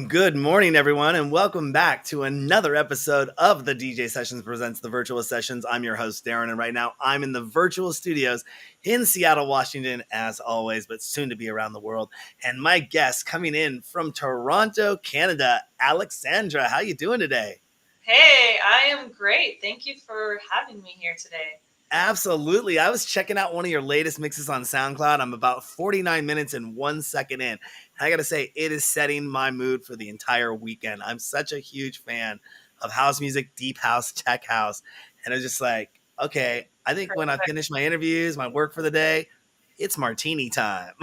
Good morning, everyone, and welcome back to another episode of the DJ Sessions presents the Virtual Sessions. I'm your host, Darren, and right now I'm in the virtual studios in Seattle, Washington, as always, but soon to be around the world. And my guest coming in from Toronto, Canada, Aleksandra. How you doing today? Hey, I am great. Thank you for having me here today. Absolutely. I was checking out one of your latest mixes on SoundCloud. I'm about 49 minutes and 1 second in. I got to say, it is setting my mood for the entire weekend. I'm such a huge fan of house music, deep house, tech house. And it's just like, okay, I think when I Perfect. finish my interviews, my work for the day, it's martini time.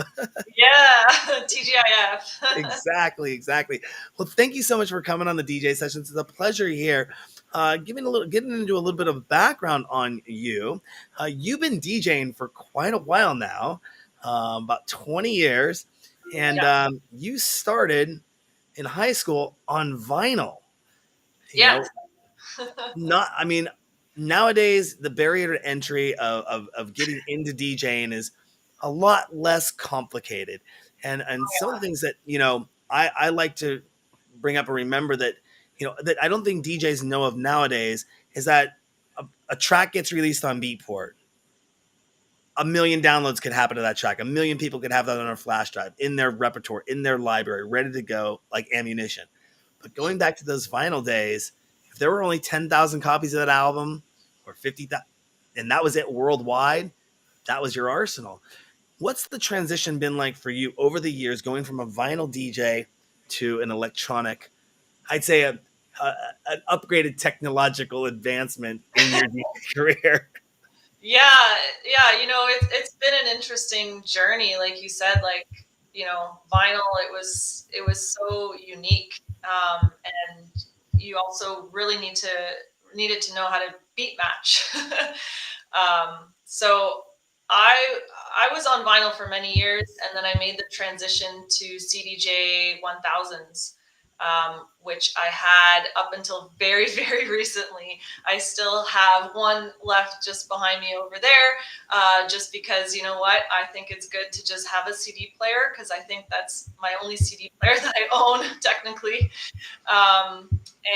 Yeah, TGIF. Exactly. Well, thank you so much for coming on the DJ sessions. It's a pleasure here. Getting into a little bit of background on you. You've been DJing for quite a while now, about 20 years, and Yeah, you started in high school on vinyl. You yeah, know, not. I mean, nowadays the barrier to entry of getting into DJing is a lot less complicated, and some of the things that I like to bring up and remember that that I don't think DJs know of nowadays is that a track gets released on Beatport. A million downloads could happen to that track. A million people could have that on a flash drive in their repertoire, in their library, ready to go like ammunition. But going back to those vinyl days, if there were only 10,000 copies of that album or 50,000, and that was it worldwide, that was your arsenal. What's the transition been like for you over the years going from a vinyl DJ to an electronic, I'd say an upgraded technological advancement in your DJ career? yeah, yeah. It's been an interesting journey, like you said. Like, vinyl. It was so unique, and you also really needed to know how to beat match. So I was on vinyl for many years, and then I made the transition to CDJ 1000s, which I had up until very, very recently. I still have one left just behind me over there, just because, you know what, I think it's good to just have a CD player, because I think that's my only CD player that I own, technically. Um,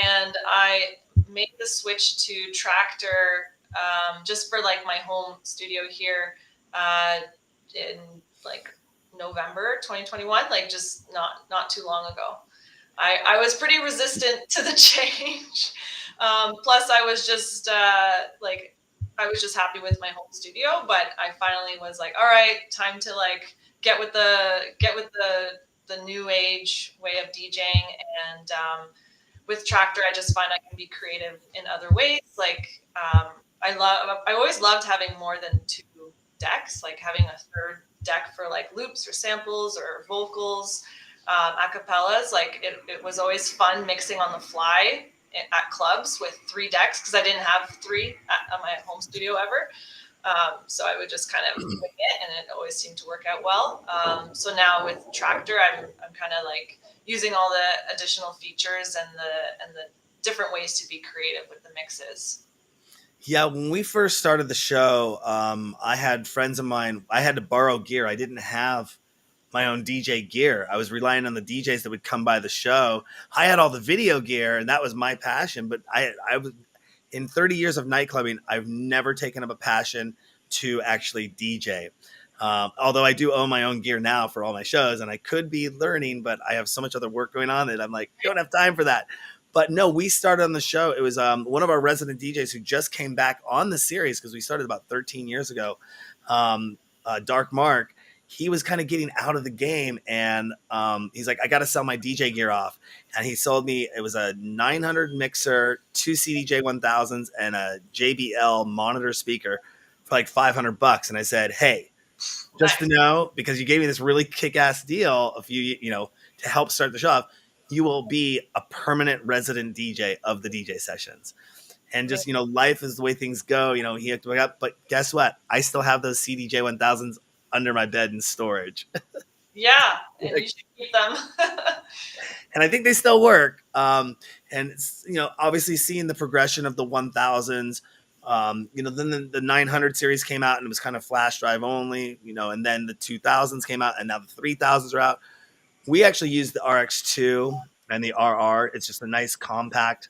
and I made the switch to Tractor, just for like my home studio here, in like November 2021, like just not too long ago. I was pretty resistant to the change. Plus, I was just like, I was just happy with my home studio, but I finally was like, all right, time to like get with the new age way of DJing. And with Tractor, I just find I can be creative in other ways. Like, I always loved having more than two decks, like having a third deck for like loops or samples or vocals, acapellas. Like, it was always fun mixing on the fly at clubs with three decks, because I didn't have three at my home studio ever. So I would just kind of wing it, and it always seemed to work out well. So now with Tractor, I'm kind of like using all the additional features and the different ways to be creative with the mixes. Yeah, when we first started the show, I had friends of mine. I had to borrow gear. I didn't have my own DJ gear. I was relying on the DJs that would come by the show. I had all the video gear, and that was my passion. But I was in 30 years of night clubbing, I've never taken up a passion to actually DJ. Although I do own my own gear now for all my shows, and I could be learning, but I have so much other work going on that I'm like, don't have time for that. But no, we started on the show. It was one of our resident DJs who just came back on the series because we started about 13 years ago. Dark Mark, he was kind of getting out of the game, and he's like, I got to sell my DJ gear off. And he sold me, it was a 900 mixer, two CDJ 1000s, and a JBL monitor speaker for like $500. And I said, hey, just to Nice. know, because you gave me this really kick-ass deal a few, to help start the show off, you will be a permanent resident DJ of the DJ sessions. And just, life is the way things go. He hooked me up. But guess what? I still have those CDJ 1000s under my bed in storage. Yeah, and you should keep them. And I think they still work. And it's, obviously seeing the progression of the 1000s, then the 900 series came out and it was kind of flash drive only, and then the 2000s came out and now the 3000s are out. We actually used the RX2 and the RR. It's just a nice compact,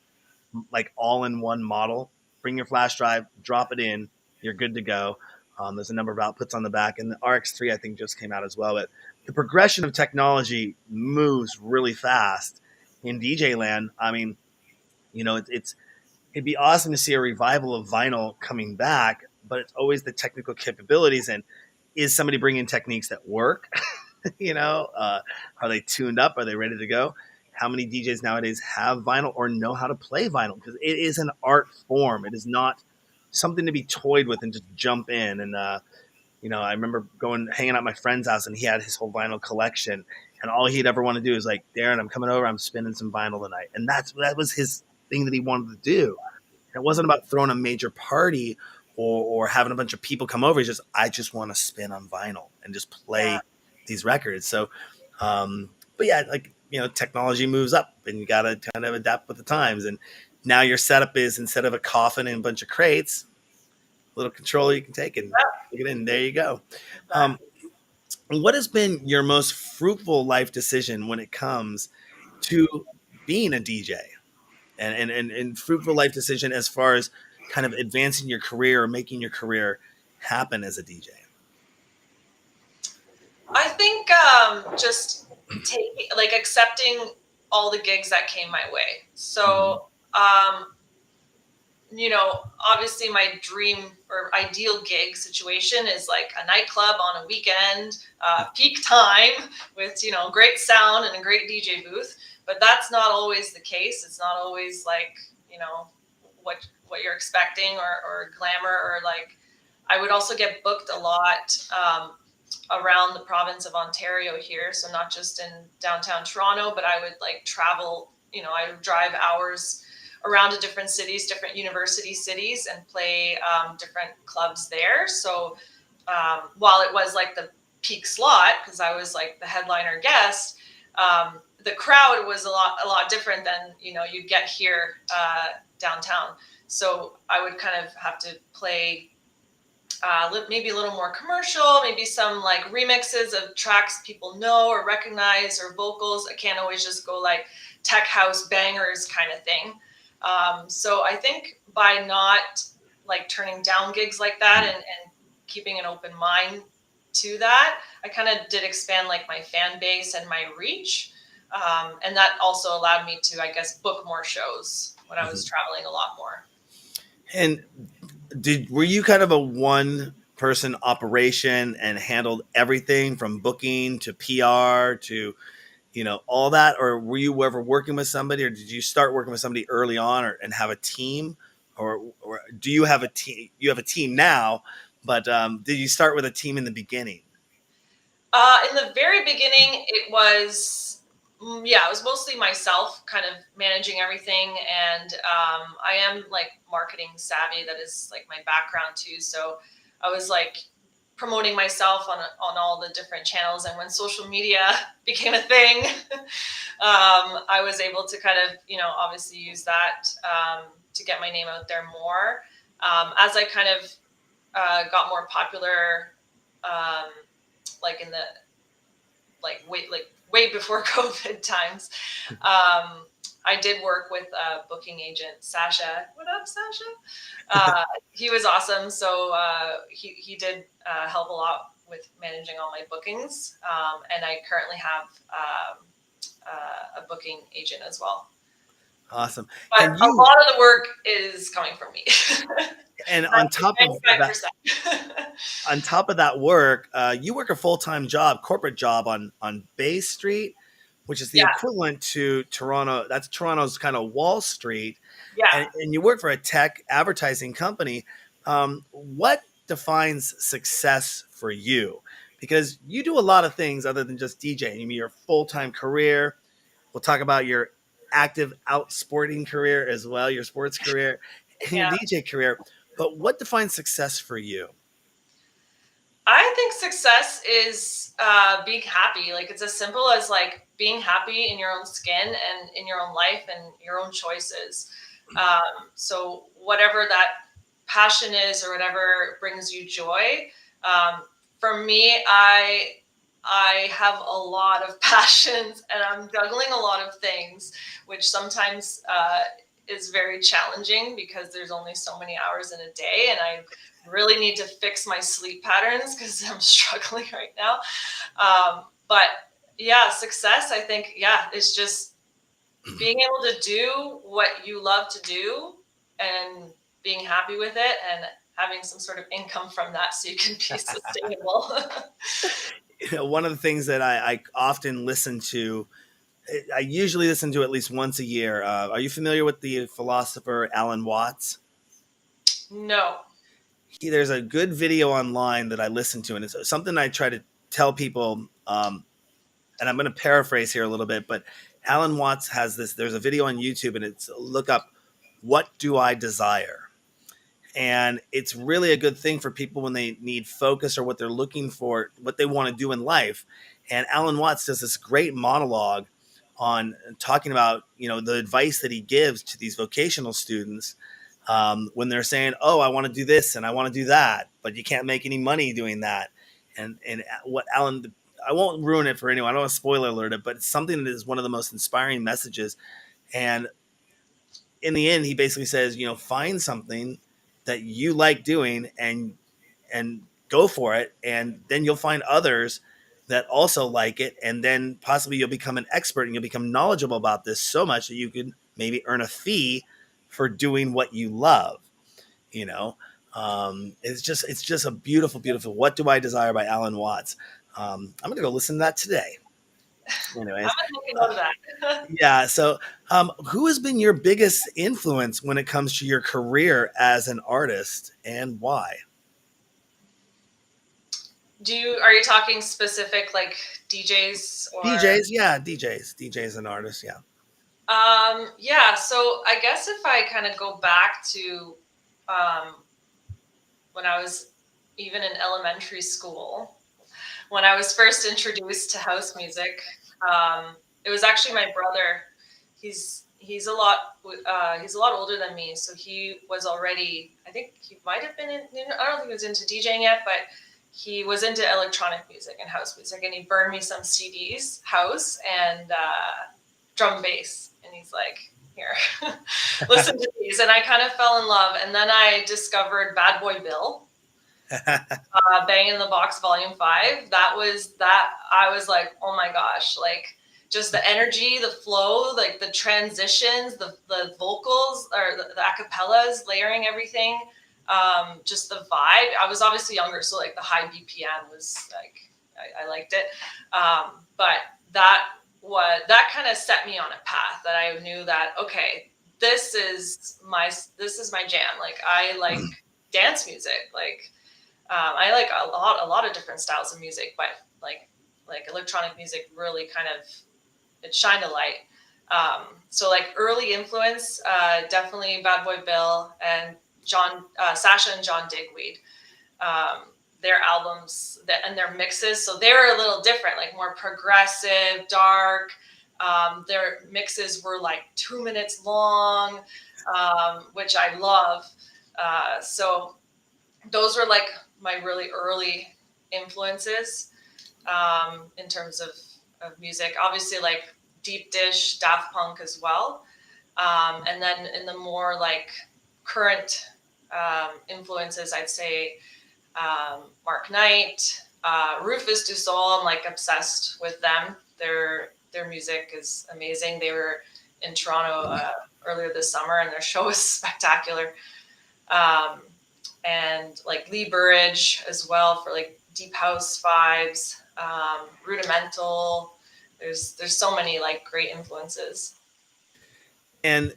like all-in-one model. Bring your flash drive, drop it in, you're good to go. There's a number of outputs on the back, and the RX3 I think just came out as well. But the progression of technology moves really fast in DJ land. I mean, it'd be awesome to see a revival of vinyl coming back, but it's always the technical capabilities and is somebody bringing techniques that work? Are they tuned up? Are they ready to go? How many DJs nowadays have vinyl or know how to play vinyl? Because it is an art form. It is not something to be toyed with and just jump in. And I remember hanging out at my friend's house, and he had his whole vinyl collection, and all he'd ever want to do is like, Darren, I'm coming over, I'm spinning some vinyl tonight, and that was his thing that he wanted to do. And it wasn't about throwing a major party or having a bunch of people come over. It's just I just want to spin on vinyl and just play these records. So, but yeah, technology moves up, and you got to kind of adapt with the times. And now your setup is, instead of a coffin and a bunch of crates, a little controller you can take and plug it in. There you go. What has been your most fruitful life decision when it comes to being a DJ, and fruitful life decision as far as kind of advancing your career or making your career happen as a DJ? I think just accepting all the gigs that came my way. So, obviously my dream or ideal gig situation is like a nightclub on a weekend, peak time with, great sound and a great DJ booth. But that's not always the case. It's not always like, what you're expecting or glamour, or like, I would also get booked a lot around the province of Ontario here. So not just in downtown Toronto, but I would like travel, I would drive hours around to different cities, different university cities, and play different clubs there. So while it was like the peak slot, because I was like the headliner guest, the crowd was a lot different than you'd get here downtown. So I would kind of have to play maybe a little more commercial, maybe some like remixes of tracks people know or recognize, or vocals. I can't always just go like tech house bangers kind of thing. So I think by not like turning down gigs like that and keeping an open mind to that, I kind of did expand like my fan base and my reach. And that also allowed me to, I guess, book more shows when I was traveling a lot more. And were you kind of a one person operation and handled everything from booking to PR to, all that? Or were you ever working with somebody, or did you start working with somebody early on and have a team, or do you have a team? You have a team now, but did you start with a team in the beginning? In the very beginning, it was mostly myself kind of managing everything. And I am like marketing savvy. That is like my background too. So I was like promoting myself on all the different channels. And when social media became a thing, I was able to kind of, obviously use that to get my name out there more. As I kind of got more popular, like in the way before COVID times, I did work with a booking agent, Sasha. What up, Sasha? He was awesome. So he did help a lot with managing all my bookings, and I currently have a booking agent as well. Awesome. But a lot of the work is coming from me. And on top of that work, you work a full-time job, corporate job on Bay Street, which is the equivalent to Toronto. That's Toronto's kind of Wall Street. Yeah. And you work for a tech advertising company. What defines success for you? Because you do a lot of things other than just DJing. I mean, your full-time career. We'll talk about your active out sporting career as well, your sports career and your DJ career. But what defines success for you? I think success is being happy. Like, it's as simple as like being happy in your own skin and in your own life and your own choices. So whatever that passion is or whatever brings you joy. For me, I I have a lot of passions and I'm juggling a lot of things, which sometimes is very challenging because there's only so many hours in a day, and I really need to fix my sleep patterns because I'm struggling right now. But yeah, success, I think, yeah, is just being able to do what you love to do and being happy with it and having some sort of income from that so you can be sustainable. One of the things that I often listen to, I usually listen to at least once a year. Are you familiar with the philosopher Alan Watts? No. There's a good video online that I listen to, and it's something I try to tell people. And I'm going to paraphrase here a little bit, but Alan Watts has this. There's a video on YouTube, and it's look up, "What do I desire?" And it's really a good thing for people when they need focus or what they're looking for, what they want to do in life. And Alan Watts does this great monologue on talking about, the advice that he gives to these vocational students, when they're saying, "Oh, I want to do this and I want to do that, but you can't make any money doing that." And what Alan, I won't ruin it for anyone. I don't want to spoiler alert it, but it's something that is one of the most inspiring messages. And in the end, he basically says, find something that you like doing and go for it, and then you'll find others that also like it, and then possibly you'll become an expert and you'll become knowledgeable about this so much that you can maybe earn a fee for doing what you love. You know, it's just a beautiful, beautiful. What Do I Desire by Alan Watts. I'm gonna go listen to that today. I'm Anyways, making note of that. yeah. So, who has been your biggest influence when it comes to your career as an artist, and why? Are you talking specific like DJs or? DJs, yeah, DJs and artists, yeah. Yeah, so I guess if I kind of go back to um, when I was even in elementary school, when I was first introduced to house music, it was actually my brother. He's a lot older than me, so he was already. I think he might have been in. I don't think he was into DJing yet, but he was into electronic music and house music, and he burned me some CDs, house and drum and bass, and he's like, "Here, listen to these," and I kind of fell in love, and then I discovered Bad Boy Bill, Bang in the Box Volume 5. That I was like, oh my gosh, like just the energy, the flow, like the transitions, the vocals or the acapellas, layering everything, just the vibe. I was obviously younger, so like the high BPM was like, I liked it. But that kind of set me on a path that I knew that, okay, this is my jam. Like I like dance music, like I like a lot of different styles of music, but like electronic music really kind of it shined a light. So like early influence, definitely Bad Boy Bill and Sasha and John Digweed. Their albums and their mixes, so they were a little different, like more progressive, dark. Their mixes were like 2 minutes long, which I love. So those were like my really early influences in terms of music. Obviously, like Deep Dish, Daft Punk as well. And then in the more like current influences, I'd say Mark Knight, Rufus Du Sol. I'm like obsessed with them. Their music is amazing. They were in Toronto earlier this summer, and their show was spectacular. And like Lee Burridge as well for like deep house vibes, rudimental. There's so many like great influences. And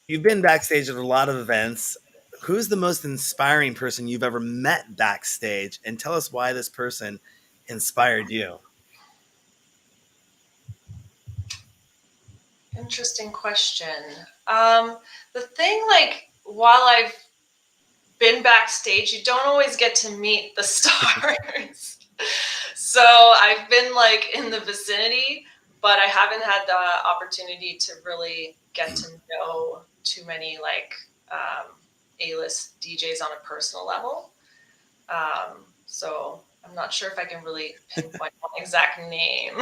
you've been backstage at a lot of events. Who's the most inspiring person you've ever met backstage? And tell us why this person inspired you. Interesting question. The thing, like, while I've been backstage, you don't always get to meet the stars. So I've been like in the vicinity, but I haven't had the opportunity to really get to know too many like A-list DJs on a personal level. So I'm not sure if I can really pinpoint one exact name.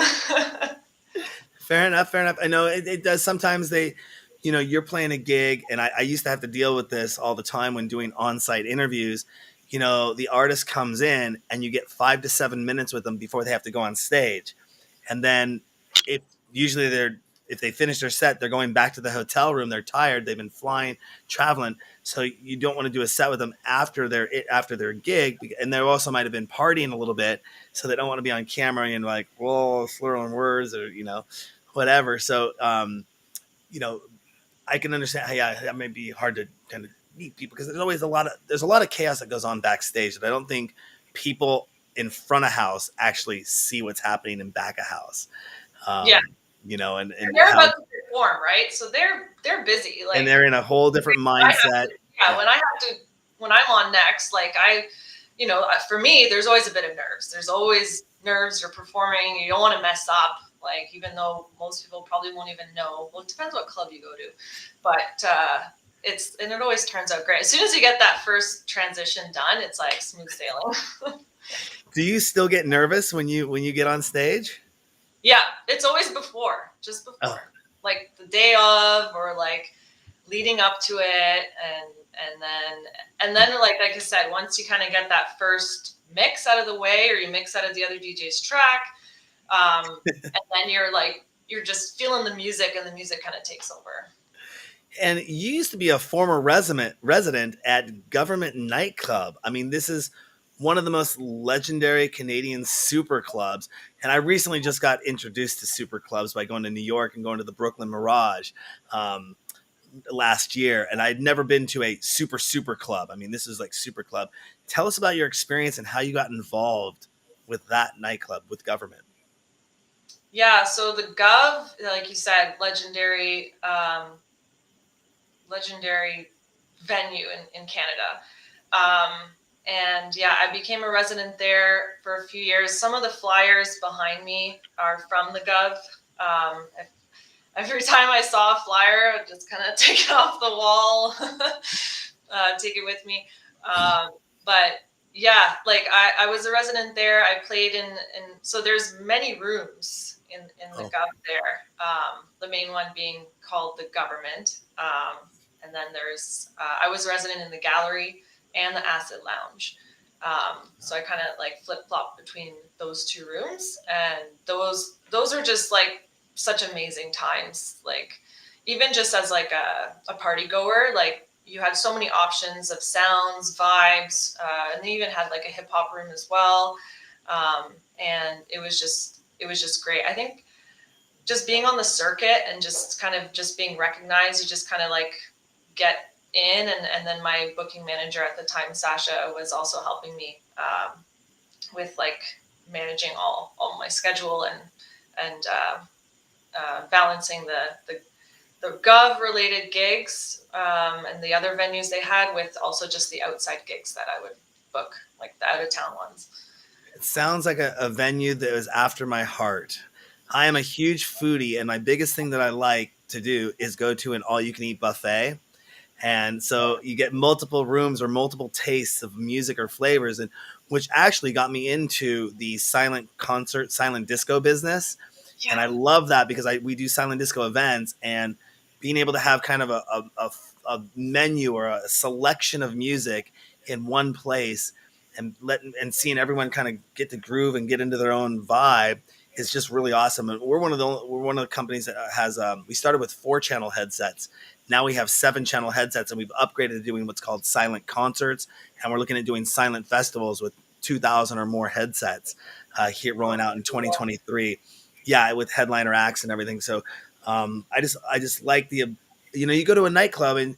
Fair enough. Fair enough. I know it does. Sometimes you're playing a gig, and I used to have to deal with this all the time when doing on-site interviews. The artist comes in and you get 5 to 7 minutes with them before they have to go on stage. And then if usually if they finish their set, they're going back to the hotel room. They're tired. They've been flying, traveling. So you don't want to do a set with them after their gig. And they also might have been partying a little bit. So they don't want to be on camera and like, whoa, slurring words or, whatever. So, I can understand how, yeah, that may be hard to kind of meet people because there's a lot of chaos that goes on backstage that I don't think people in front of house actually see what's happening in back of house. Yeah. And they're about to perform, right? So they're busy. Like, and they're in a whole different mindset. When I'm on next, like for me, there's always a bit of nerves. There's always nerves. You're performing. You don't want to mess up. Like, even though most people probably won't even know. Well, it depends what club you go to, but it always turns out great. As soon as you get that first transition done, it's like smooth sailing. Do you still get nervous when you get on stage? Yeah, it's always just before, like the day of, or like leading up to it, and then like I said, once you kind of get that first mix out of the way, or you mix out of the other DJ's track, and then you're just feeling the music, and the music kind of takes over. And you used to be a former resident at Government Nightclub. I mean, this is one of the most legendary Canadian super clubs. And I recently just got introduced to super clubs by going to New York and going to the Brooklyn Mirage last year. And I'd never been to a super club. I mean, this is like super club. Tell us about your experience and how you got involved with that nightclub with Government. Yeah, so the Gov, like you said, legendary venue in Canada. And yeah, I became a resident there for a few years. Some of the flyers behind me are from the Gov. Every time I saw a flyer, I'd just kind of take it off the wall, take it with me. But yeah, like I was a resident there. I played in so there's many rooms in the Gov there. The main one being called the Government. And then there's, I was a resident in the gallery and the acid lounge. So I kind of like flip-flop between those two rooms, and those are just like such amazing times. Like, even just as like a party goer, like you had so many options of sounds, vibes, and they even had like a hip hop room as well. And it was just great. I think just being on the circuit and just kind of just being recognized, you just kind of like get in, and then my booking manager at the time, Sasha, was also helping me with like managing all my schedule and balancing the Gov related gigs and the other venues they had, with also just the outside gigs that I would book, like the out of town ones. It sounds like a venue that was after my heart. I am a huge foodie, and my biggest thing that I like to do is go to an all-you-can-eat buffet. And so you get multiple rooms or multiple tastes of music or flavors, and which actually got me into the silent concert, silent disco business. Yeah. And I love that because we do silent disco events, and being able to have kind of a menu or a selection of music in one place, and seeing everyone kind of get the groove and get into their own vibe is just really awesome. And we're one of the companies that has we started with 4-channel headsets. Now we have 7-channel headsets, and we've upgraded to doing what's called silent concerts, and we're looking at doing silent festivals with 2,000 or more headsets here rolling out in 2023. Yeah, with headliner acts and everything. So I just like the, you go to a nightclub, and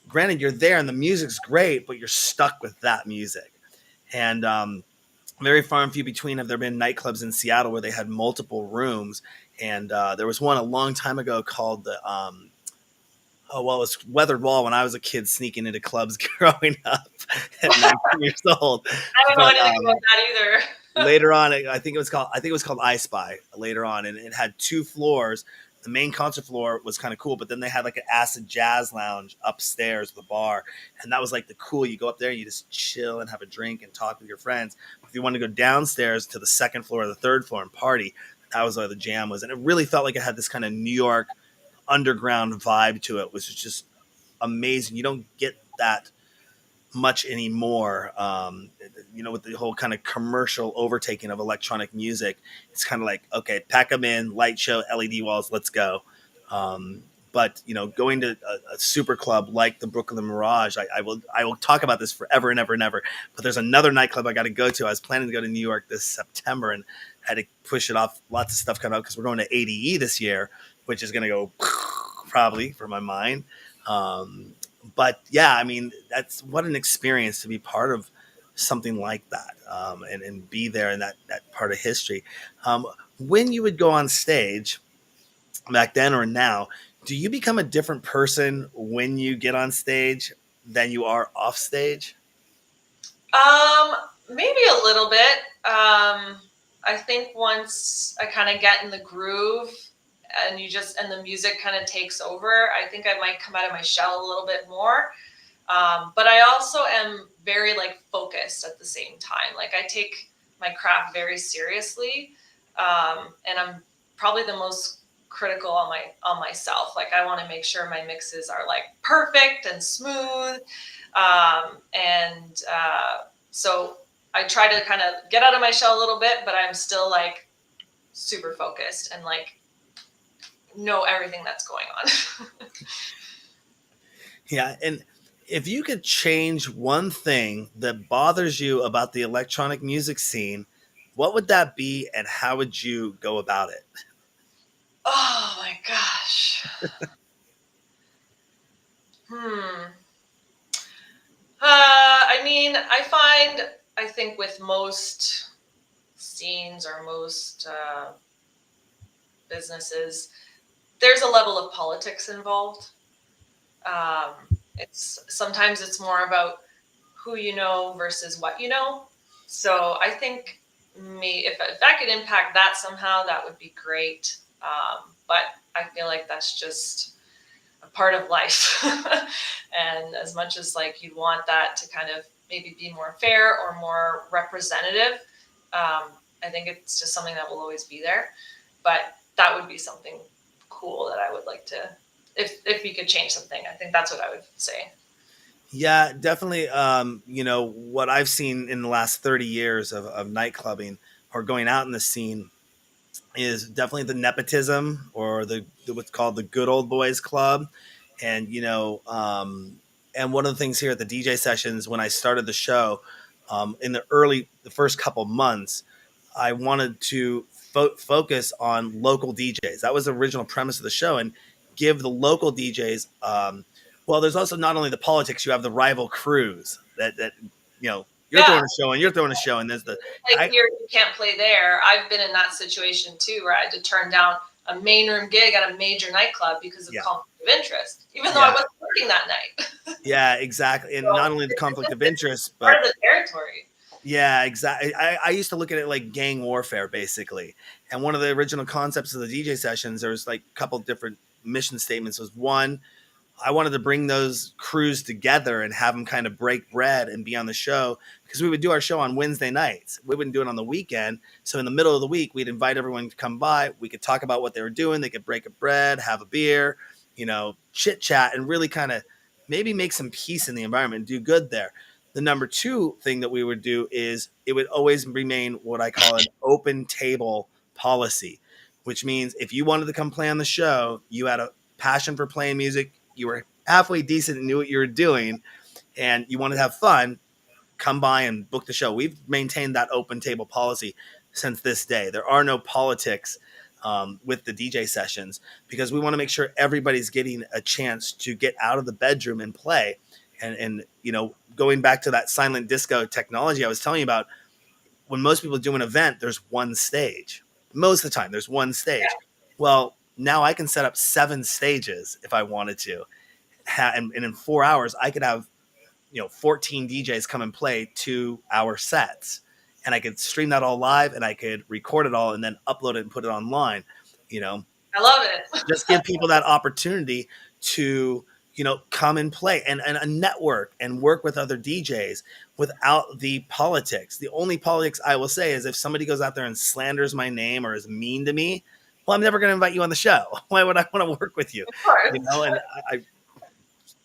granted you're there and the music's great, but you're stuck with that music. And very far and few between have there been nightclubs in Seattle where they had multiple rooms. And there was one a long time ago called the it was Weathered Wall when I was a kid sneaking into clubs growing up at 19 years old. I don't know anything about that either. Later on, I think it was called I Spy later on, and it had 2 floors. The main concert floor was kind of cool, but then they had like an acid jazz lounge upstairs with a bar, and that was like the cool. You go up there and you just chill and have a drink and talk with your friends. if you wanted to go downstairs to the second floor or the third floor and party, that was where the jam was. And it really felt like it had this kind of New York underground vibe to it, which is just amazing. You don't get that much anymore. With the whole kind of commercial overtaking of electronic music, it's kind of like, okay, pack them in, light show, LED walls, let's go. But going to a super club like the Brooklyn Mirage, I will talk about this forever and ever and ever. But there's another nightclub I got to go to. I was planning to go to New York this September and had to push it off. Lots of stuff coming up because we're going to ADE this year, which is going to go probably for my mind. But yeah, I mean, that's what an experience to be part of something like that, and be there in that part of history. When you would go on stage back then or now, do you become a different person when you get on stage than you are off stage? Maybe a little bit. I think once I kind of get in the groove and the music kind of takes over, I think I might come out of my shell a little bit more. But I also am very like focused at the same time. Like I take my craft very seriously, and I'm probably the most critical on myself. Like I want to make sure my mixes are like perfect and smooth, and so I try to kind of get out of my shell a little bit, but I'm still like super focused and like know everything that's going on. Yeah, and if you could change one thing that bothers you about the electronic music scene, what would that be, and how would you go about it? Oh my gosh. Hmm. I mean, I think with most scenes or most businesses, there's a level of politics involved. Um, it's more about who you know versus what you know. So I think if I could impact that somehow, that would be great. But I feel like that's just a part of life. And as much as like you want that to kind of maybe be more fair or more representative, I think it's just something that will always be there. But that would be something cool that I would like to, if we could change something, I think that's what I would say. Yeah, definitely. What I've seen in the last 30 years of night clubbing or going out in the scene is definitely the nepotism or the what's called the good old boys club. And, and one of the things here at the DJ sessions, when I started the show, in the first couple months, I wanted to focus on local DJs. That was the original premise of the show, and give the local DJs. Well, there's also not only the politics; you have the rival crews that you're Yeah, throwing a show and you're throwing a show, and there's the like I here you can't play there. I've been in that situation too, where I had to turn down a main room gig at a major nightclub because of yeah. conflict of interest, even though I Yeah, wasn't working that night. yeah, exactly. And So not only the conflict of interest, part but of the territory. yeah, exactly. I used to look at it like gang warfare, basically. And one of the original concepts of the DJ sessions, there was like a couple different mission statements. Was one, I wanted to bring those crews together and have them kind of break bread and be on the show, because we would do our show on Wednesday nights. We wouldn't do it on the weekend. So in the middle of the week, we'd invite everyone to come by. We could talk about what they were doing. They could break a bread, have a beer, chit chat, and really kind of maybe make some peace in the environment and do good there. The number two thing that we would do is it would always remain what I call an open table policy, which means if you wanted to come play on the show, you had a passion for playing music, you were halfway decent and knew what you were doing, and you wanted to have fun, come by and book the show. We've maintained that open table policy since this day. There are no politics with the DJ sessions, because we want to make sure everybody's getting a chance to get out of the bedroom and play. And going back to that silent disco technology I was telling you about, when most people do an event, there's one stage. Most of the time, there's one stage. Well, now I can set up 7 stages if I wanted to, and in 4 hours, I could have 14 DJs come and play 2-hour sets, and I could stream that all live, and I could record it all and then upload it and put it online. You know, I love it. just give people that opportunity to come and play and a network and work with other DJs without the politics. The only politics I will say is if somebody goes out there and slanders my name or is mean to me, well, I'm never going to invite you on the show. Why would I want to work with you? Of course. And I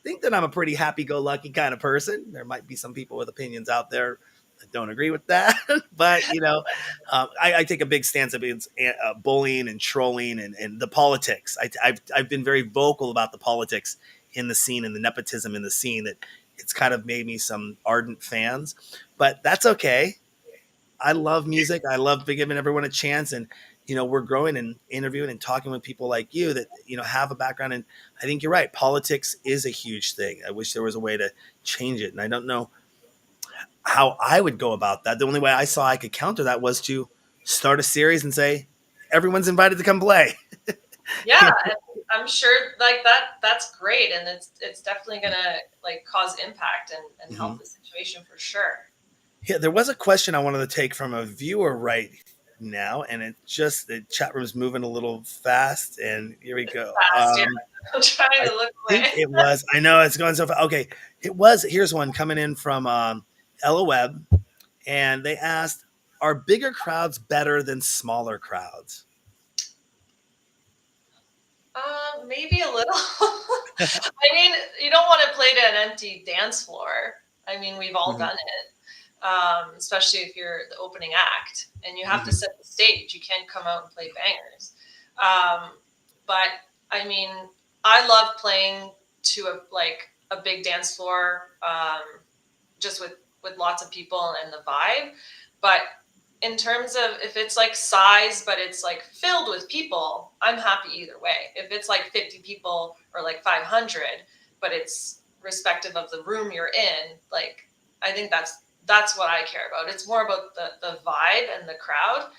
think that I'm a pretty happy-go-lucky kind of person. There might be some people with opinions out there that don't agree with that, but I take a big stance against bullying and trolling and the politics. I've been very vocal about the politics in the scene and the nepotism in the scene that it's kind of made me some ardent fans, but that's okay. I love music. I love giving everyone a chance. And, we're growing and interviewing and talking with people like you that, have a background. And I think you're right. Politics is a huge thing. I wish there was a way to change it. And I don't know how I would go about that. The only way I saw I could counter that was to start a series and say, everyone's invited to come play. Yeah, and I'm sure like that's great. And it's definitely going to like cause impact and help the situation for sure. Yeah, there was a question I wanted to take from a viewer right now, and the chat room's moving a little fast, and here we go. Fast, yeah. I'm trying to look away. It was. I know it's going so fast. Okay, it was. Here's one coming in from Ella Webb, and they asked, "Are bigger crowds better than smaller crowds?" Maybe a little. I mean, you don't want to play to an empty dance floor. I mean, we've all done it. Especially if you're the opening act and you have to set the stage. You can't come out and play bangers. But I mean, I love playing to a big dance floor, just with lots of people and the vibe. But in terms of if it's like size, but it's like filled with people, I'm happy either way. If it's like 50 people or like 500, but it's respective of the room you're in, like, I think that's what I care about. It's more about the vibe and the crowd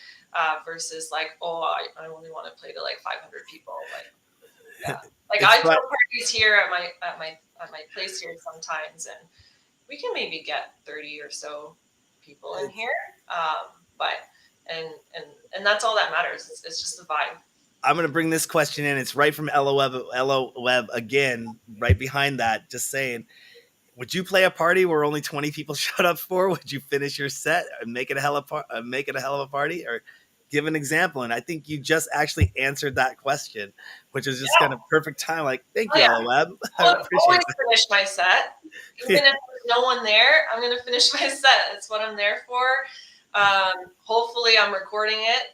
versus like, I only want to play to like 500 people. Like, yeah, like I throw parties here at my place here sometimes, and we can maybe get 30 or so people in here. But and that's all that matters. It's just the vibe. I'm going to bring this question in. It's right from Ella Webb again, right behind that. Just saying, would you play a party where only 20 people showed up for? Would you finish your set and make it a hell of a party, or give an example? And I think you just actually answered that question, which is just kind of perfect time. Like, thank you, Ella Webb. Well, I always finish my set, even if there's no one there. I'm going to finish my set. That's what I'm there for. Hopefully, I'm recording it.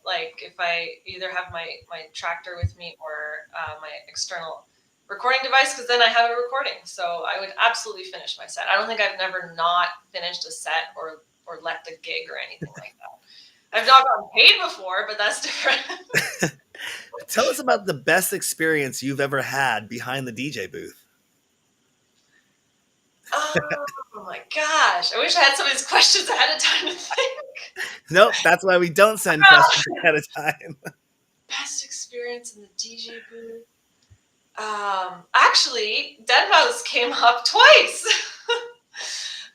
Like if I either have my tractor with me or my external recording device, because then I have a recording. So I would absolutely finish my set. I don't think I've never not finished a set or left a gig or anything like that. I've not gotten paid before, but that's different. Tell us about the best experience you've ever had behind the DJ booth. Oh my gosh. I wish I had some of these questions ahead of time to think. Nope, that's why we don't send questions ahead of time. Best experience in the DJ booth. Actually, deadmau5 came up twice.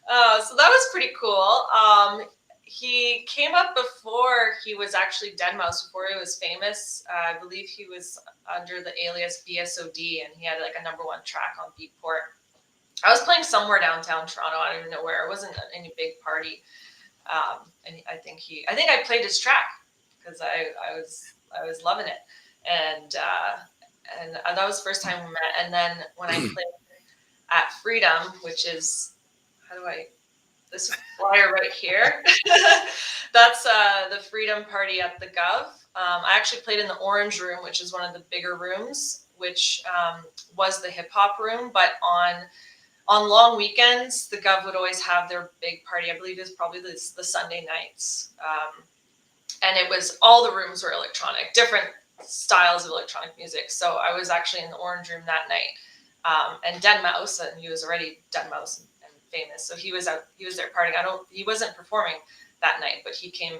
So that was pretty cool. He came up before he was actually deadmau5, before he was famous. I believe he was under the alias BSOD, and he had like a #1 track on Beatport. I was playing somewhere downtown Toronto. I don't even know where. It wasn't any big party. And I think I played his track because I was loving it. And that was the first time we met. And then when I played at Freedom, which is, this flyer right here. That's the Freedom party at the Gov. I actually played in the Orange Room, which is one of the bigger rooms, which was the hip hop room. But on long weekends, the Gov would always have their big party. I believe it was probably the Sunday nights. And it was, all the rooms were electronic, different styles of electronic music. So I was actually in the Orange Room that night. And deadmau5, and he was already deadmau5 and famous. So he was there partying. He wasn't performing that night, but he came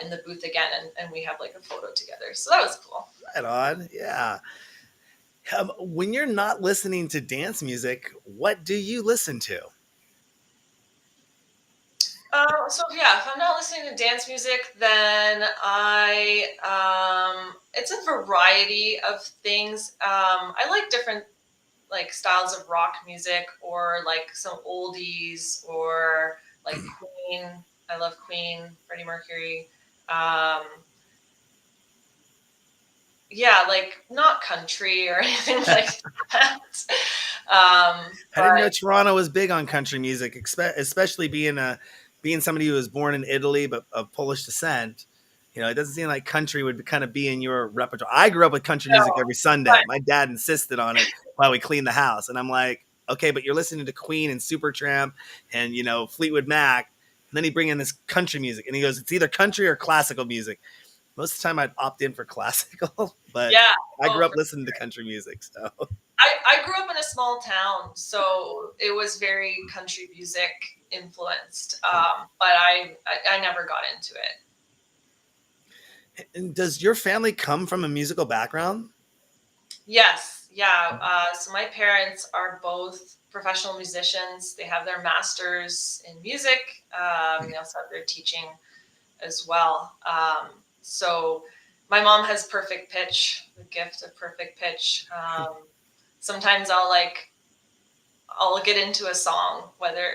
in the booth again, and we have like a photo together. So that was cool. Right on. Yeah. When you're not listening to dance music, what do you listen to? So yeah, if I'm not listening to dance music, then it's a variety of things. I like different like styles of rock music or like some oldies or like Queen. I love Queen, Freddie Mercury. Um, yeah, like not country or anything like that. I didn't But know Toronto was big on country music, especially being somebody who was born in Italy but of Polish descent. You know, it doesn't seem like country would kind of be in your repertoire. I grew up with country music no, every Sunday. but My dad insisted on it while we cleaned the house, and I'm like, okay, but you're listening to Queen and Supertramp and Fleetwood Mac, and then he bring in this country music, and he goes, it's either country or classical music. Most of the time, I'd opt in for classical, but yeah. I Oh, grew up listening to country music, so. I grew up in a small town, so it was very country music influenced. But I never got into it. And does your family come from a musical background? Yes, yeah. So my parents are both professional musicians. They have their masters in music. They also have their teaching as well. So my mom has perfect pitch, the gift of perfect pitch. Sometimes I'll get into a song, whether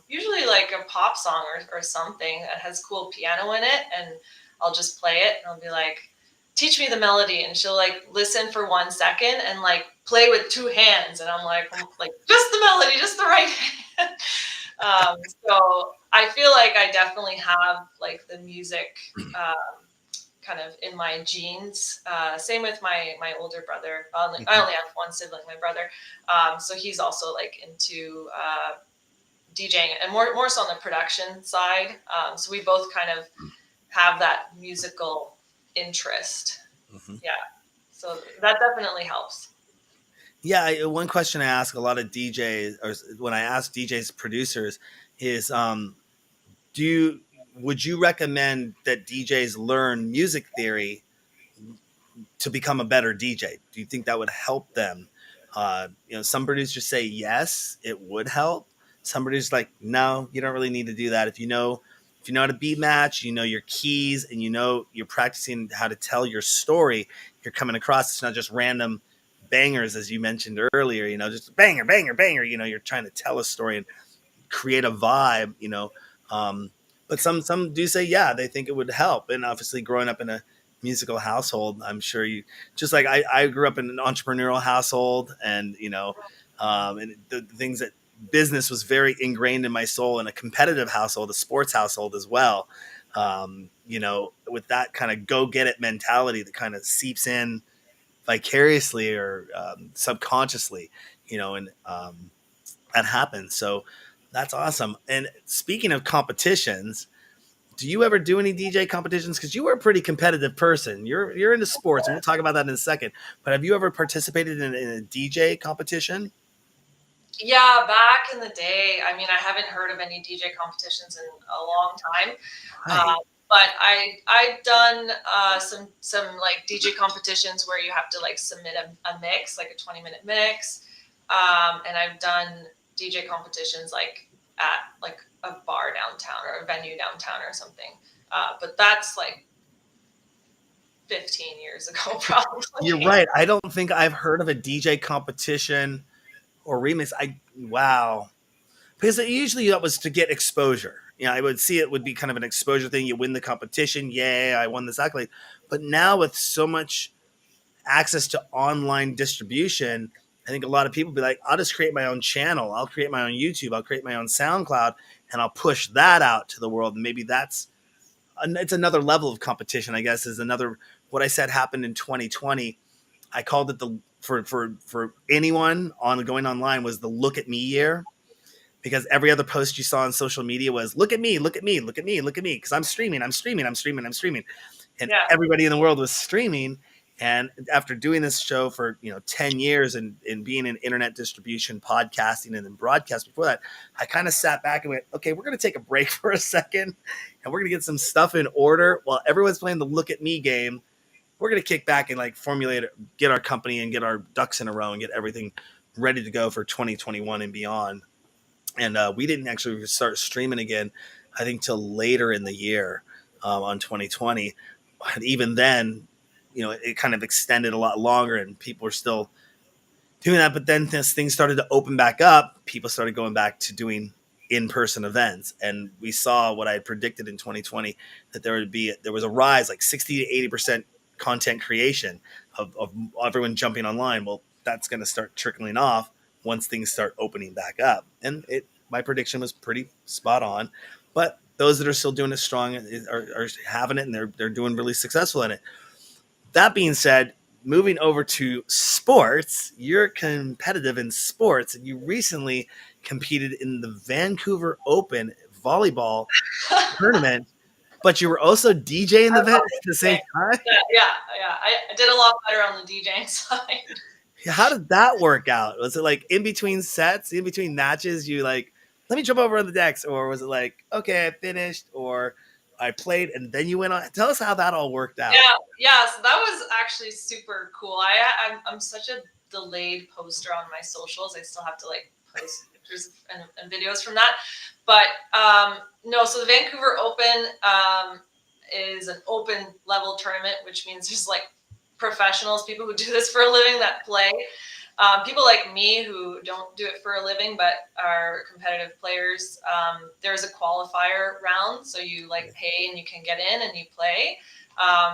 usually like a pop song or something that has cool piano in it, and I'll just play it and I'll be like, teach me the melody, and she'll like listen for 1 second and like play with two hands, and I'm like just the melody, just the right hand. So I feel like I definitely have like the music kind of in my genes. Same with my older brother. I only have one sibling, my brother. So he's also like into DJing and more so on the production side. So we both kind of have that musical interest. Mm-hmm. Yeah. So that definitely helps. Yeah, one question I ask a lot of DJs, or when I ask DJs producers, is do you would you recommend that DJs learn music theory to become a better DJ? Do you think that would help them? Some producers say yes, it would help. Some producers like, no, you don't really need to do that. If you know how to beat match, you know your keys, and you're practicing how to tell your story. You're coming across. It's not just random bangers, as you mentioned earlier. Just banger, banger, banger. You're trying to tell a story and create a vibe. But some do say, yeah, they think it would help. And obviously, growing up in a musical household, I'm sure you just like I grew up in an entrepreneurial household, and and the things that business was very ingrained in my soul, in a competitive household, a sports household as well. With that kind of go get it mentality that kind of seeps in vicariously or subconsciously, and that happens. So that's awesome. And speaking of competitions, do you ever do any DJ competitions? Because you were a pretty competitive person. You're into sports, and we'll talk about that in a second. But have you ever participated in a DJ competition? Yeah, back in the day, I mean, I haven't heard of any DJ competitions in a long time. Uh, Right. but I've done some like DJ competitions where you have to like submit a mix, like a 20-minute mix. And I've done DJ competitions like at like a bar downtown or a venue downtown or something. But that's like 15 years ago, You're probably. right. I don't think I've heard of a DJ competition or remix. Wow. Because usually that was to get exposure. I would see it would be kind of an exposure thing. You win the competition. Yay, I won this accolade. But now with so much access to online distribution, I think a lot of people be like, I'll just create my own channel. I'll create my own YouTube. I'll create my own SoundCloud, and I'll push that out to the world. And maybe it's another level of competition, I guess, is another, what I said happened in 2020. I called it for anyone on going online was the look at me year, because every other post you saw on social media was look at me, look at me, look at me, look at me, because I'm streaming, I'm streaming, I'm streaming, I'm streaming, and Yeah. everybody in the world was streaming. And after doing this show for 10 years and being in internet distribution, podcasting, and then broadcast before that, I kind of sat back and went, okay, we're going to take a break for a second, and we're going to get some stuff in order while everyone's playing the look at me game. We're going to kick back and like formulate, get our company and get our ducks in a row and get everything ready to go for 2021 and beyond. and we didn't actually start streaming again, I think, till later in the year, on 2020. And even then, it kind of extended a lot longer, and people were still doing that. But then as things started to open back up, people started going back to doing in-person events, and we saw what I had predicted in 2020, that there was a rise, like 60 to 80% content creation of everyone jumping online. Well, that's going to start trickling off once things start opening back up, and my prediction was pretty spot on. But those that are still doing it strong are having it, and they're doing really successful in it. That being said, moving over to sports, you're competitive in sports, and you recently competed in the Vancouver Open volleyball tournament, but you were also DJing the event at the same time. Yeah. I did a lot better on the DJing side. How did that work out? Was it like in between sets, in between matches, you like, let me jump over on the decks? Or was it like, okay, I finished, or I played and then you went on? Tell us how that all worked out. Yeah. So that was actually super cool. I'm such a delayed poster on my socials. I still have to like post pictures and videos from that. But no, so the Vancouver Open is an open level tournament, which means there's like professionals, people who do this for a living that play. People like me who don't do it for a living but are competitive players. There's a qualifier round, so you like pay and you can get in and you play.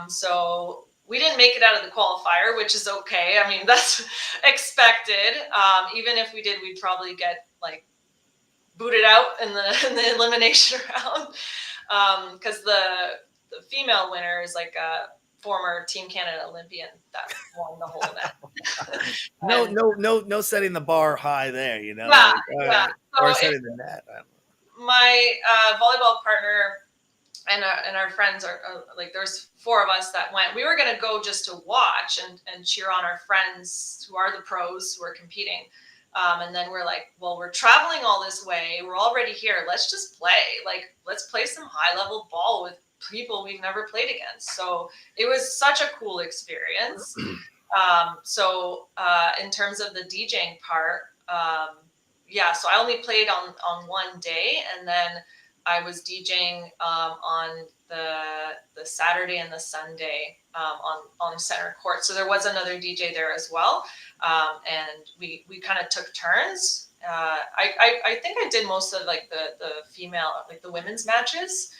So we didn't make it out of the qualifier, which is okay. I mean, that's expected. Even if we did, we'd probably get like booted out in the elimination round, because the female winner is like a former Team Canada Olympian that won the whole event. No setting the bar high there, Yeah, yeah. Or setting the net. My volleyball partner and our friends are like, there's 4 of us that went. We were going to go just to watch and cheer on our friends who are the pros who are competing. And then we're like, well, we're traveling all this way. We're already here. Let's just play. Like, let's play some high level ball with people we've never played against. So it was such a cool experience. So in terms of the DJing part, so I only played on one day, and then I was DJing on the Saturday and the Sunday on center court. So there was another DJ there as well, and we kind of took turns. I think I did most of like the female, like the women's matches,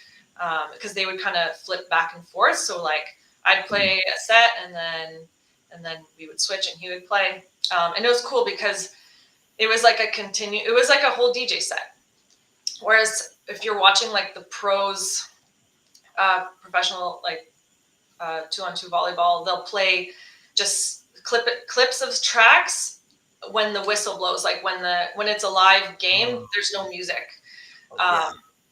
because they would kind of flip back and forth. So like I'd play a set and then we would switch and he would play. And it was cool because it was like it was like a whole DJ set. Whereas if you're watching like the pros, professional, like 2-on-2 volleyball, they'll play just clips of tracks when the whistle blows, like when it's a live game, there's no music.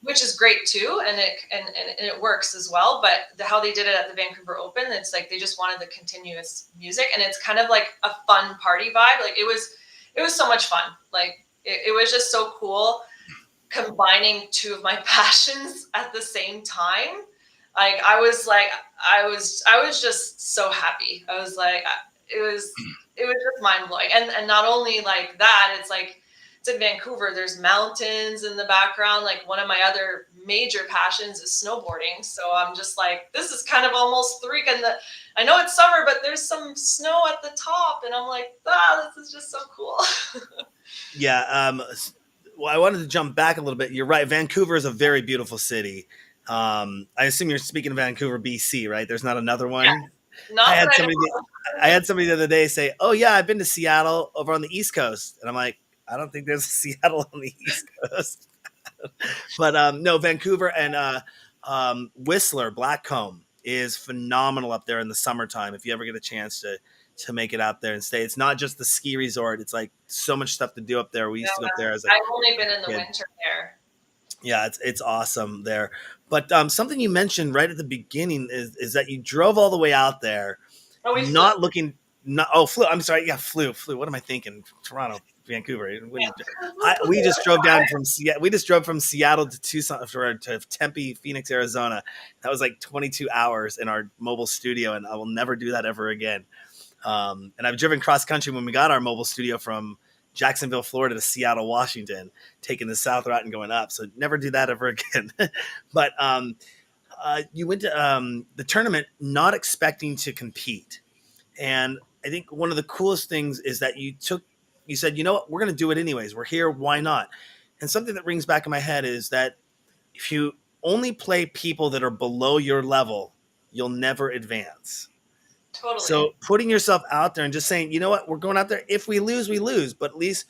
Which is great too, and it works as well. But how they did it at the Vancouver Open, it's like they just wanted the continuous music, and it's kind of like a fun party vibe. Like it was so much fun. Like it was just so cool, combining 2 of my passions at the same time. Like I was just so happy. I was like, it was just mind blowing, and not only like that, it's like, it's in Vancouver, there's mountains in the background. Like one of my other major passions is snowboarding. So I'm just like, this is kind of almost freaking I know it's summer, but there's some snow at the top. And I'm like, this is just so cool. Yeah. Well, I wanted to jump back a little bit. You're right. Vancouver is a very beautiful city. I assume you're speaking of Vancouver, BC, right? There's not another one? Yeah. I had somebody the other day say, oh yeah, I've been to Seattle over on the East Coast. And I'm like, I don't think there's a Seattle on the East Coast. But no, Vancouver and Whistler, Blackcomb is phenomenal up there in the summertime. If you ever get a chance to make it out there and stay, it's not just the ski resort. It's like so much stuff to do up there. We used to go up there as I've only been in the winter there. Yeah, it's awesome there. But something you mentioned right at the beginning is that you drove all the way out there, flew. I'm sorry, yeah, flew. What am I thinking? Toronto, Vancouver. We just drove down from Seattle to Tucson, to Tempe, Phoenix, Arizona. That was like 22 hours in our mobile studio, and I will never do that ever again. And I've driven cross country when we got our mobile studio from Jacksonville, Florida to Seattle, Washington, taking the south route and going up. So never do that ever again. But you went to the tournament not expecting to compete. And I think one of the coolest things is that you said, you know what, we're going to do it anyways. We're here. Why not? And something that rings back in my head is that if you only play people that are below your level, you'll never advance. Totally. So putting yourself out there and just saying, you know what, we're going out there. If we lose, we lose, but at least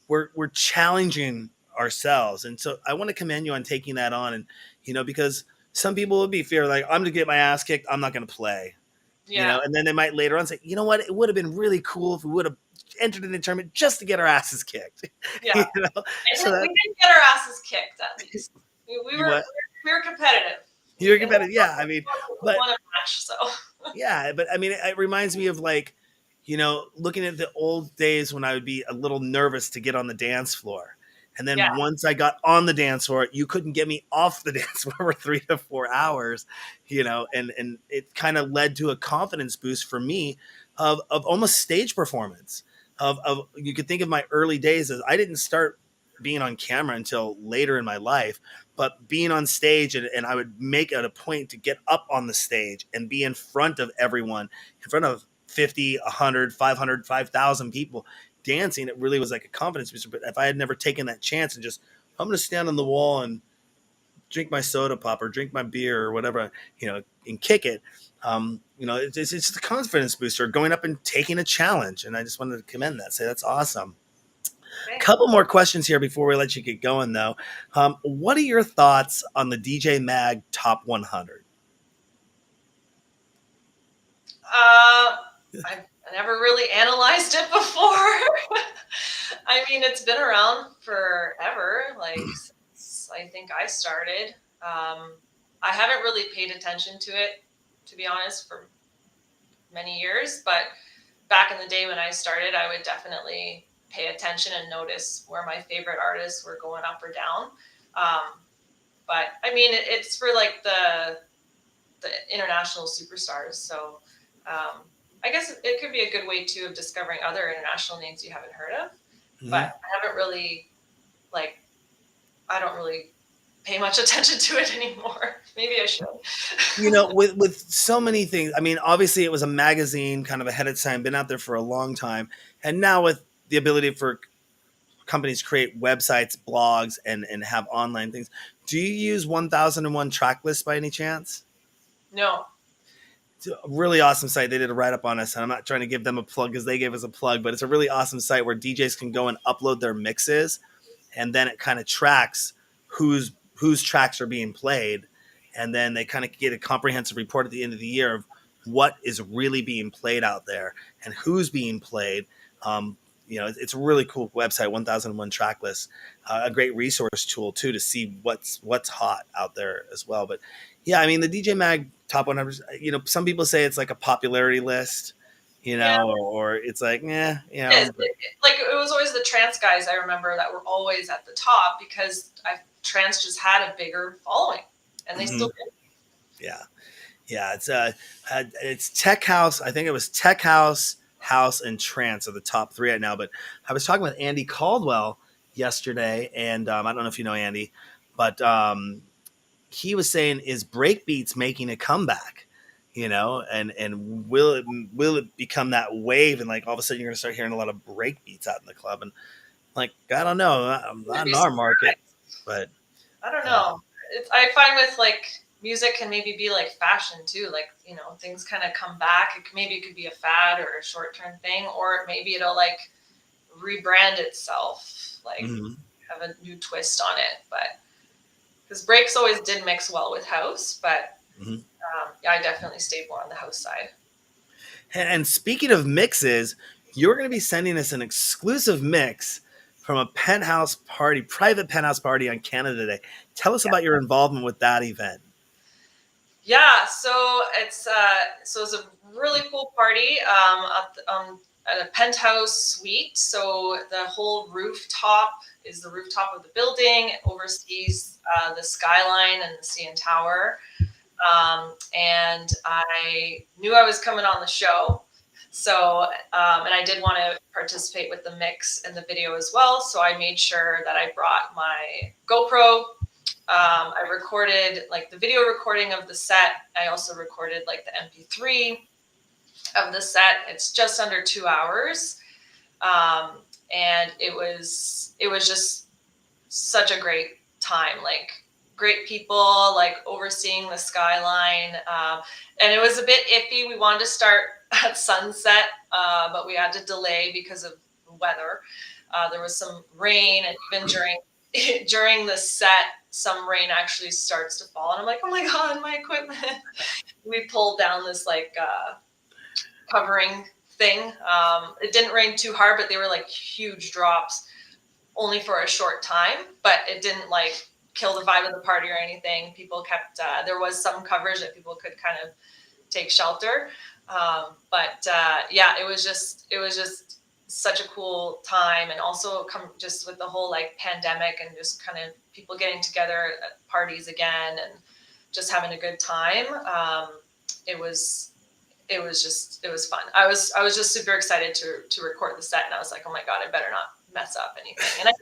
we're challenging ourselves. And so I want to commend you on taking that on. And because some people would be fear like, I'm going to get my ass kicked, I'm not going to play. Yeah. And then they might later on say, you know what, it would have been really cool if we would have entered in the tournament just to get our asses kicked. Yeah. So we didn't get our asses kicked, at least. We were competitive. You're competitive. Yeah. I mean, but won a match, so. Yeah, but I mean, it reminds me of like, looking at the old days when I would be a little nervous to get on the dance floor. And then once I got on the dance floor, you couldn't get me off the dance floor for 3 to 4 hours, and it kind of led to a confidence boost for me of almost stage performance. Of you could think of my early days as I didn't start being on camera until later in my life, but being on stage and I would make it a point to get up on the stage and be in front of everyone, in front of 50, 100, 500, 5,000 people dancing. It really was like a confidence booster. But if I had never taken that chance and just, I'm going to stand on the wall and drink my soda pop or drink my beer or whatever, and kick it. It's the confidence booster going up and taking a challenge. And I just wanted to commend that. Say that's awesome. Okay. Couple more questions here before we let you get going, though. What are your thoughts on the DJ Mag Top 100? I never really analyzed it before. I mean, it's been around forever, like since I think I started. I haven't really paid attention to it, to be honest, for many years. But back in the day when I started, I would definitely pay attention and notice where my favorite artists were going up or down. But I mean, it's for like the international superstars. So I guess it could be a good way too of discovering other international names you haven't heard of. Mm-hmm. But I haven't really I don't really pay much attention to it anymore. Maybe I should. With so many things, I mean, obviously it was a magazine kind of ahead of time, been out there for a long time. And now with the ability for companies to create websites, blogs, and have online things. Do you use 1001 Tracklist by any chance? No. It's a really awesome site. They did a write-up on us, and I'm not trying to give them a plug because they gave us a plug, but it's a really awesome site where DJs can go and upload their mixes, and then it kind of tracks whose tracks are being played, and then they kind of get a comprehensive report at the end of the year of what is really being played out there and who's being played. It's a really cool website, 1001 Tracklist, a great resource tool too to see what's hot out there as well. But yeah, I mean the DJ Mag Top 100. Some people say it's like a popularity list, or it's like, yeah, like it was always the trance guys. I remember that were always at the top because trance just had a bigger following, and they still do. Yeah. It's tech house. I think it was tech house and trance are the top 3 right now. But I was talking with Andy Caldwell yesterday, and I don't know if you know Andy, but he was saying, is breakbeats making a comeback? And will it become that wave? And like all of a sudden you're going to start hearing a lot of breakbeats out in the club. And like, I don't know, not in our market, but I don't know. I find with like music can maybe be like fashion too. Like, things kind of come back. It could be a fad or a short-term thing, or maybe it'll like rebrand itself, like have a new twist on it. But because breaks always did mix well with house, but I definitely stayed more on the house side. And speaking of mixes, you're going to be sending us an exclusive mix from a private penthouse party on Canada Day. Tell us about your involvement with that event. Yeah, so it's a really cool party at a penthouse suite. So the whole rooftop is the rooftop of the building. It oversees the skyline and the CN Tower. And I knew I was coming on the show, So, and I did want to participate with the mix and the video as well. So I made sure that I brought my GoPro. I recorded like the video recording of the set. I also recorded like the MP3 of the set. It's just under 2 hours. And it was just such a great time, like great people, like overseeing the skyline. And it was a bit iffy. We wanted to start at sunset, but we had to delay because of weather. There was some rain, and even during the set, some rain actually starts to fall, and I'm like, oh my god, my equipment. We pulled down this like covering thing. It didn't rain too hard, but they were like huge drops only for a short time, but it didn't like kill the vibe of the party or anything. People kept, there was some coverage that people could kind of take shelter. Yeah, it was just such a cool time. And also come just with the whole like pandemic and just kind of people getting together at parties again and just having a good time. It was it was fun. I was just super excited to record the set, and I was like, oh my god, I better not mess up anything. And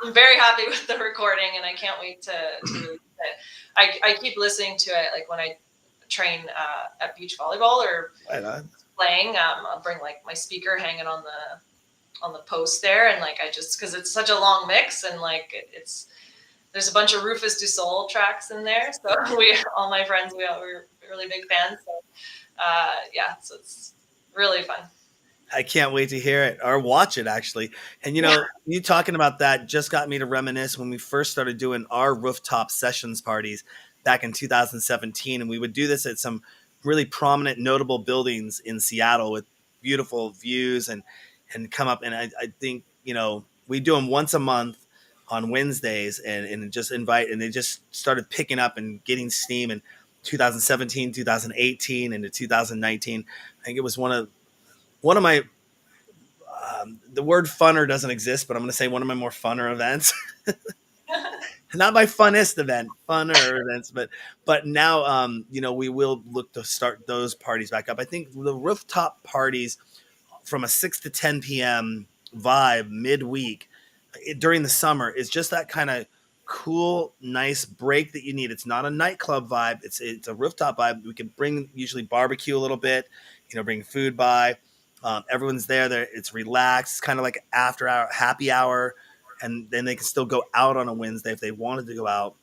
I'm very happy with the recording, and I can't wait to release it. I keep listening to it like when I train at beach volleyball or playing. I'll bring like my speaker hanging on the post there, and like I just because it's such a long mix, and like it's there's a bunch of Rufus Du Sol tracks in there, so all my friends we're really big fans. So yeah, so it's really fun. I can't wait to hear it or watch it, actually. And, you talking about that just got me to reminisce when we first started doing our Rooftop Sessions parties back in 2017. And we would do this at some really prominent, notable buildings in Seattle with beautiful views and come up. And I think, we do them once a month on Wednesdays and just invite. And they just started picking up and getting steam in 2017, 2018, into 2019. I think it was one of my the word funner doesn't exist, but I'm going to say one of my more funner events. Not my funnest event, funner events, but now we will look to start those parties back up. I think the rooftop parties from a 6 to 10 p.m. vibe midweek during the summer is just that kind of cool, nice break that you need. It's not a nightclub vibe. It's a rooftop vibe. We can usually barbecue a little bit, bring food by. Everyone's there. It's relaxed. It's kind of like after hour happy hour, and then they can still go out on a Wednesday if they wanted to go out.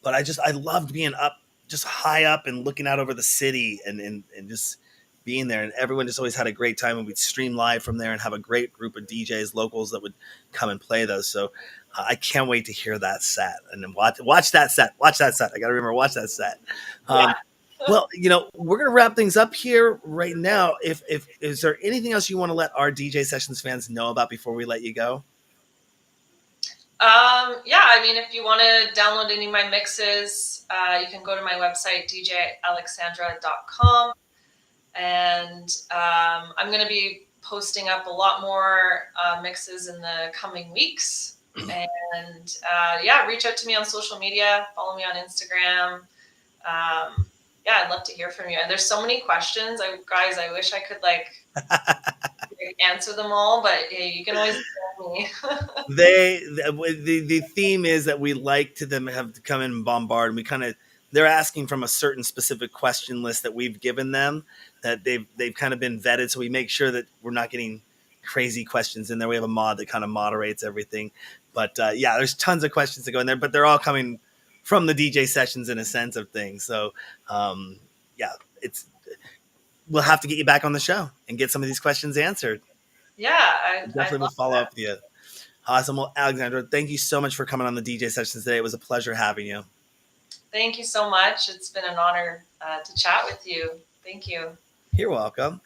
But I loved being up, just high up and looking out over the city and just being there. And everyone just always had a great time. And we'd stream live from there and have a great group of DJs, locals that would come and play those. So I can't wait to hear that set and then watch that set. Watch that set. I got to remember, watch that set. Yeah. Well, we're going to wrap things up here right now. If is there anything else you want to let our DJ Sessions fans know about before we let you go? Yeah, I mean, if you want to download any of my mixes, you can go to my website, djaleksandra.com. And I'm going to be posting up a lot more mixes in the coming weeks. And yeah, reach out to me on social media, follow me on Instagram. Yeah, I'd love to hear from you. And there's so many questions. Guys, I wish I could answer them all, but hey, you can always tell me. The theme is that we like to them have to come in and bombard, and they're asking from a certain specific question list that we've given them that they've kind of been vetted. So we make sure that we're not getting crazy questions in there. We have a mod that kind of moderates everything, but yeah, there's tons of questions that go in there, but they're all coming from the DJ Sessions in a sense of things. So yeah, we'll have to get you back on the show and get some of these questions answered. Yeah, I definitely will follow up with you. Awesome. Well, Aleksandra, thank you so much for coming on the DJ Sessions today. It was a pleasure having you. Thank you so much. It's been an honor to chat with you. Thank you. You're welcome.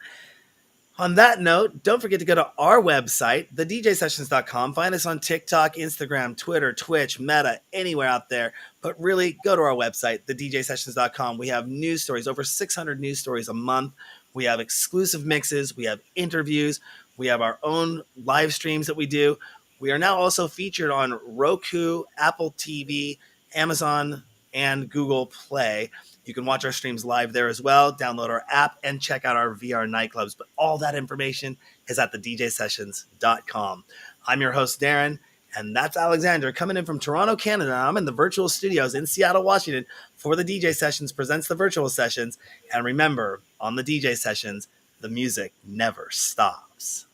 On that note, don't forget to go to our website, thedjsessions.com. Find us on TikTok, Instagram, Twitter, Twitch, Meta, anywhere out there. But really, go to our website, thedjsessions.com. We have news stories, over 600 news stories a month. We have exclusive mixes. We have interviews. We have our own live streams that we do. We are now also featured on Roku, Apple TV, Amazon and Google Play. You can watch our streams live there as well, download our app, and check out our VR nightclubs. But all that information is at thedjsessions.com. I'm your host, Darren, and that's Aleksandra coming in from Toronto, Canada. I'm in the virtual studios in Seattle, Washington for the DJ Sessions presents the virtual sessions. And remember, on the DJ Sessions, the music never stops.